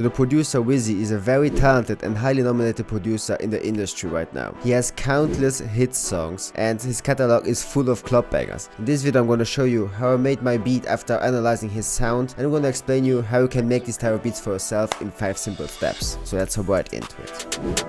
The producer WHEEZY is a very talented and highly nominated producer in the industry right now. He has countless hit songs and his catalog is full of club bangers. In this video I'm going to show you how I made my beat after analyzing his sound, and I'm going to explain you how you can make these type of beats for yourself in 5 simple steps. So let's hop right into it.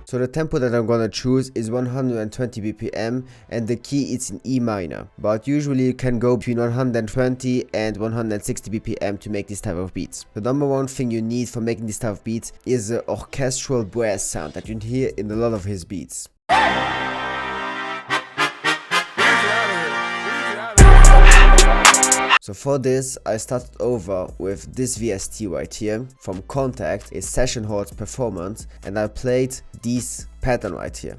So the tempo that I'm gonna choose is 120 BPM and the key is in E minor, but usually you can go between 120 and 160 BPM to make this type of beats. The number one thing you need for making this type of beats is the orchestral brass sound that you can hear in a lot of his beats. So for this, I started over with this VST right here from Contact, a session hall performance, and I played this pattern right here.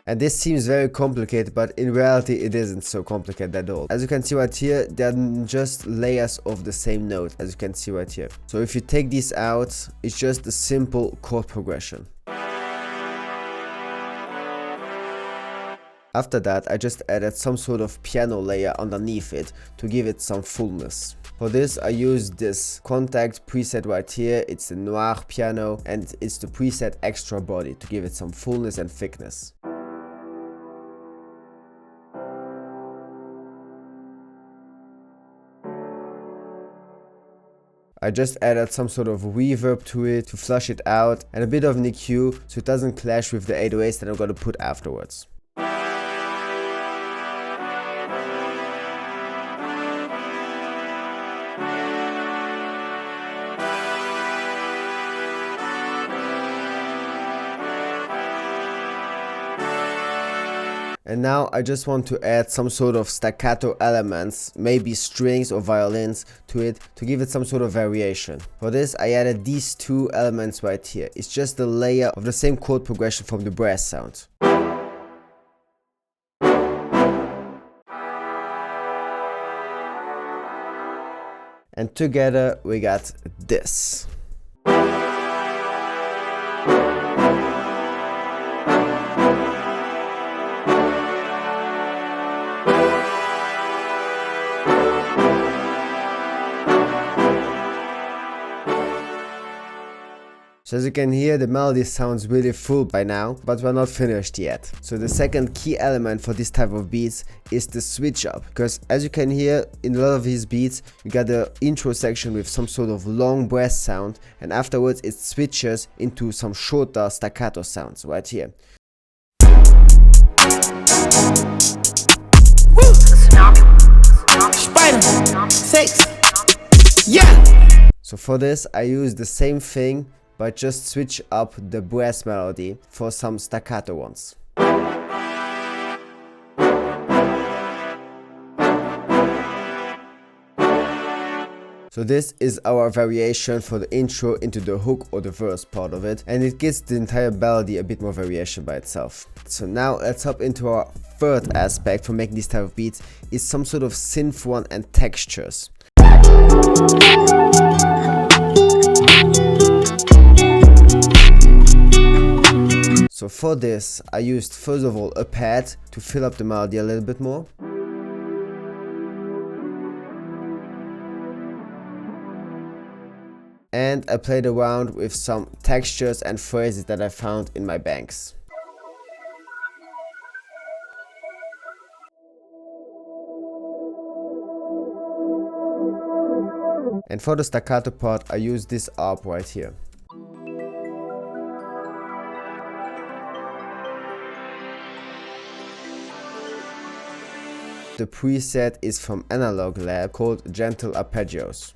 And this seems very complicated, but in reality it isn't so complicated at all. As you can see right here, they're just layers of the same note, as you can see right here. So if you take this out, it's just a simple chord progression. After that, I just added some sort of piano layer underneath it to give it some fullness. For this, I used this Contact preset right here. It's the Noir piano and it's the preset Extra Body to give it some fullness and thickness. I just added some sort of reverb to it to flush it out and a bit of an EQ so it doesn't clash with the 808s that I'm going to put afterwards. And now I just want to add some sort of staccato elements, maybe strings or violins to it to give it some sort of variation. For this I added these two elements right here. It's just a layer of the same chord progression from the brass sound. And together we got this. So as you can hear, the melody sounds really full by now, but we're not finished yet. So the second key element for this type of beats is the switch up, because as you can hear in a lot of his beats, you got the intro section with some sort of long brass sound, and afterwards it switches into some shorter staccato sounds right here. Spider 6. Yeah. So for this I use the same thing, but just switch up the brass melody for some staccato ones. So this is our variation for the intro into the hook or the verse part of it, and it gives the entire melody a bit more variation by itself. So now let's hop into our third aspect for making this type of beats, is some sort of synth one and textures. So for this, I used first of all a pad to fill up the melody a little bit more. And I played around with some textures and phrases that I found in my banks. And for the staccato part, I used this arp right here. The preset is from Analog Lab called Gentle Arpeggios.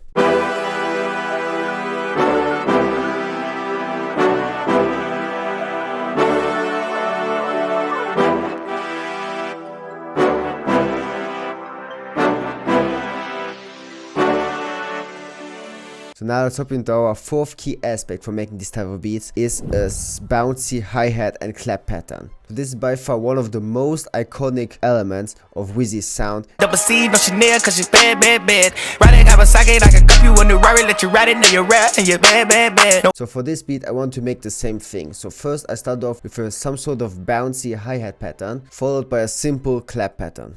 So now let's hop into our fourth key aspect for making this type of beats is a bouncy hi-hat and clap pattern. So this is by far one of the most iconic elements of WHEEZY's sound. Double C, no Chanel, cause she's bad, bad, bad. Riding Kawasaki, I can cup you a new Rari, let you ride it, now you're rap, and you're bad, bad, bad. So for this beat, I want to make the same thing. So first I start off with some sort of bouncy hi-hat pattern, followed by a simple clap pattern.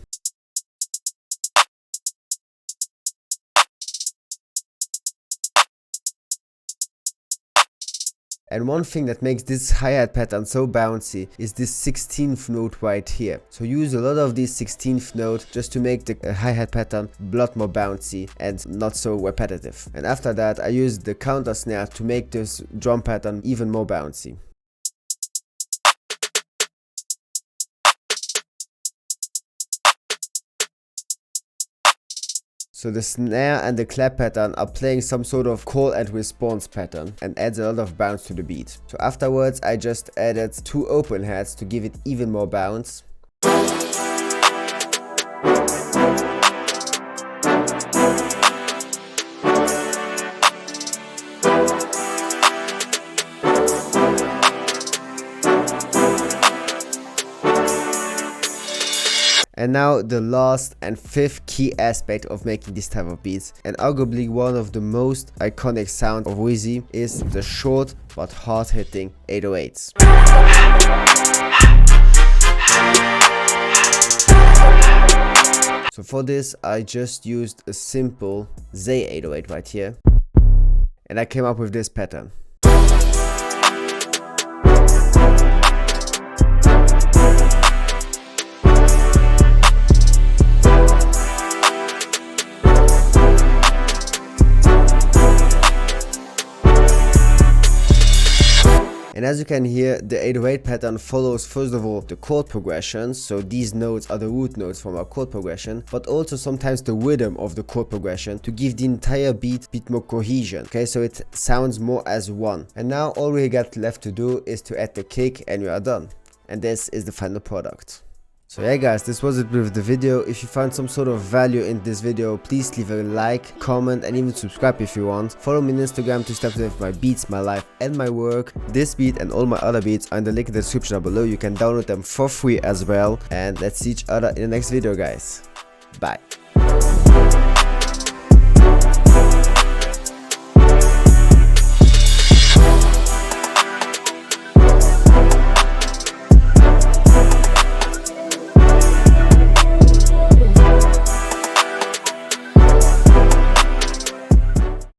And one thing that makes this hi-hat pattern so bouncy is this 16th note right here. So use a lot of this 16th note just to make the hi-hat pattern a lot more bouncy and not so repetitive. And after that I use the counter snare to make this drum pattern even more bouncy. So the snare and the clap pattern are playing some sort of call and response pattern and adds a lot of bounce to the beat. So afterwards I just added 2 open hats to give it even more bounce. And now the last and fifth key aspect of making this type of beats, and arguably one of the most iconic sounds of WHEEZY, is the short but hard hitting 808s. So for this I just used a simple Z 808 right here and I came up with this pattern. And as you can hear, the 808 pattern follows first of all the chord progressions, so these notes are the root notes from our chord progression, but also sometimes the rhythm of the chord progression to give the entire beat a bit more cohesion, okay, so it sounds more as one. And now all we got left to do is to add the kick and we are done. And this is the final product. So yeah guys, this was it with the video. If you found some sort of value in this video, please leave a like, comment and even subscribe if you want. Follow me on Instagram to stay up to date with my beats, my life and my work. This beat and all my other beats are in the link in the description down below. You can download them for free as well. And let's see each other in the next video guys. Bye.